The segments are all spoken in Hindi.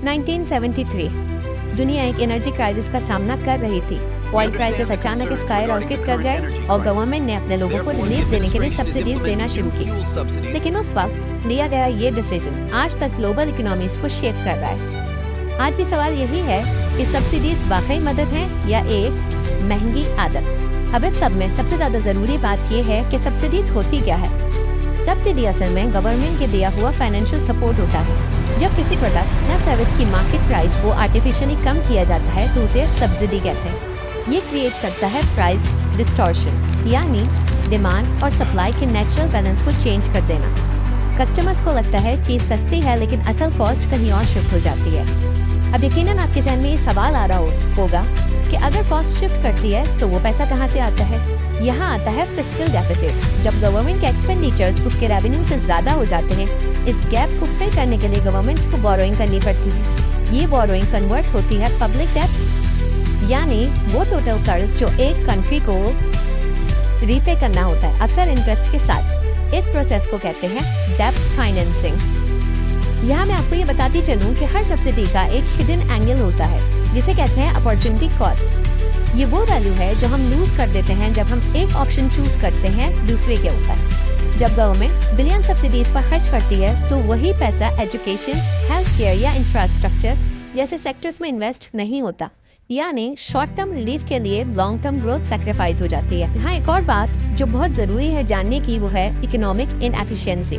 1973 दुनिया एक एनर्जी क्राइसिस का सामना कर रही थी। ऑयल प्राइसेस अचानक स्काई रॉकेट कर गए और गवर्नमेंट ने अपने लोगों को रिलीफ देने के लिए सब्सिडीज देना शुरू की। लेकिन उस वक्त लिया गया ये डिसीजन आज तक ग्लोबल इकोनॉमीज को शेप कर रहा है। आज भी सवाल यही है कि सब्सिडीज वाकई मदद है या एक महंगी आदत। अब इस सब में सबसे ज्यादा जरूरी बात ये है कि सब्सिडीज होती क्या है। सब्सिडी असल में गवर्नमेंट के दिया हुआ फाइनेंशियल सपोर्ट होता है। जब किसी प्रोडक्ट या सर्विस की मार्केट प्राइस को आर्टिफिशियली कम किया जाता है तो उसे सब्सिडी कहते हैं। ये क्रिएट करता है प्राइस डिस्टॉर्शन, यानी डिमांड और सप्लाई के नेचुरल बैलेंस को चेंज कर देना। कस्टमर्स को लगता है चीज सस्ती है लेकिन असल कॉस्ट कहीं और शिफ्ट हो जाती है। अब यकीनन आपके ज़हन में ये सवाल आ रहा होगा कि अगर कॉस्ट शिफ्ट करती है तो वो पैसा कहाँ से आता है। यहाँ आता है फिस्कल डेफिसिट। जब गवर्नमेंट के एक्सपेंडिचर्स उसके रेवेन्यू से ज्यादा हो जाते हैं, इस गैप को फिल करने के लिए गवर्नमेंट्स को बोरोइंग करनी पड़ती है। ये बोरोइंग कन्वर्ट होती है पब्लिक डेट, यानी वो टोटल कर्ज जो एक कंट्री को रीपे करना होता है, अक्सर इंटरेस्ट के साथ। इस प्रोसेस को कहते हैं डेब्ट फाइनेंसिंग। यहाँ मैं आपको ये बताती चलूँ कि हर सब्सिडी का एक हिडन एंगल होता है जिसे कहते हैं अपॉर्चुनिटी कॉस्ट। ये वो वैल्यू है जो हम लूज कर देते हैं जब हम एक ऑप्शन चूज करते हैं दूसरे के ऊपर। जब गवर्नमेंट बिलियन सब्सिडीज पर खर्च करती है तो वही पैसा एजुकेशन, हेल्थ केयर या इंफ्रास्ट्रक्चर जैसे सेक्टर्स में इन्वेस्ट नहीं होता, यानी शॉर्ट टर्म रिलीफ के लिए लॉन्ग टर्म ग्रोथ सैक्रिफाइस हो जाती है। यहाँ एक और बात जो बहुत जरूरी है जानने की वो है इकोनॉमिक इनएफिशिएंसी,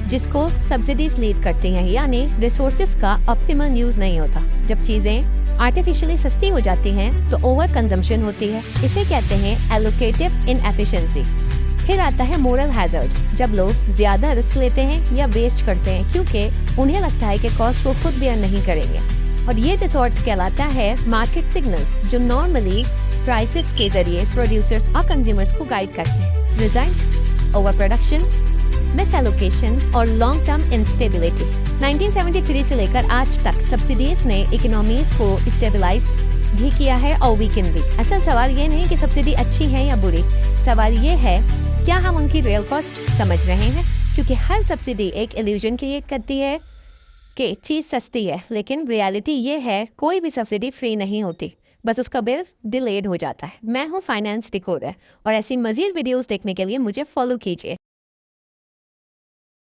जिसको सब्सिडीज लीड करती हैं, यानी रिसोर्सेज का ऑप्टिमल यूज नहीं होता। जब चीजें आर्टिफिशियली सस्ती हो जाती हैं तो ओवर कंजम्पशन होती है। इसे कहते हैं एलोकेटिव इनएफिशिएंसी। फिर आता है मोरल हैजर्ड, जब लोग ज्यादा रिस्क लेते हैं या वेस्ट करते हैं क्योंकि उन्हें लगता है कि कॉस्ट वो खुद बेयर नहीं करेंगे। और ये डिसऑर्डर कहलाता है मार्केट सिग्नल्स, जो नॉर्मली प्राइसेस के जरिए प्रोड्यूसर्स और कंज्यूमर्स को गाइड करते हैं। Result over production, miss allocation और लॉन्ग टर्म इंस्टेबिलिटी। 1973 से लेकर आज तक सब्सिडीज ने इकोनॉमीज को स्टेबलाइज भी किया है और वीकन भी। असल सवाल ये नहीं कि सब्सिडी अच्छी है या बुरी, सवाल ये है क्या हम उनकी रियल कॉस्ट समझ रहे हैं। क्योंकि हर सब्सिडी एक इल्यूजन क्रिएट करती है कि चीज सस्ती है, लेकिन रियलिटी ये है कोई भी सब्सिडी फ्री नहीं होती, बस उसका बिल डिलेड हो जाता है। मैं हूँ फाइनेंस डिकोडर और ऐसी मजीद वीडियोस देखने के लिए मुझे फॉलो कीजिए।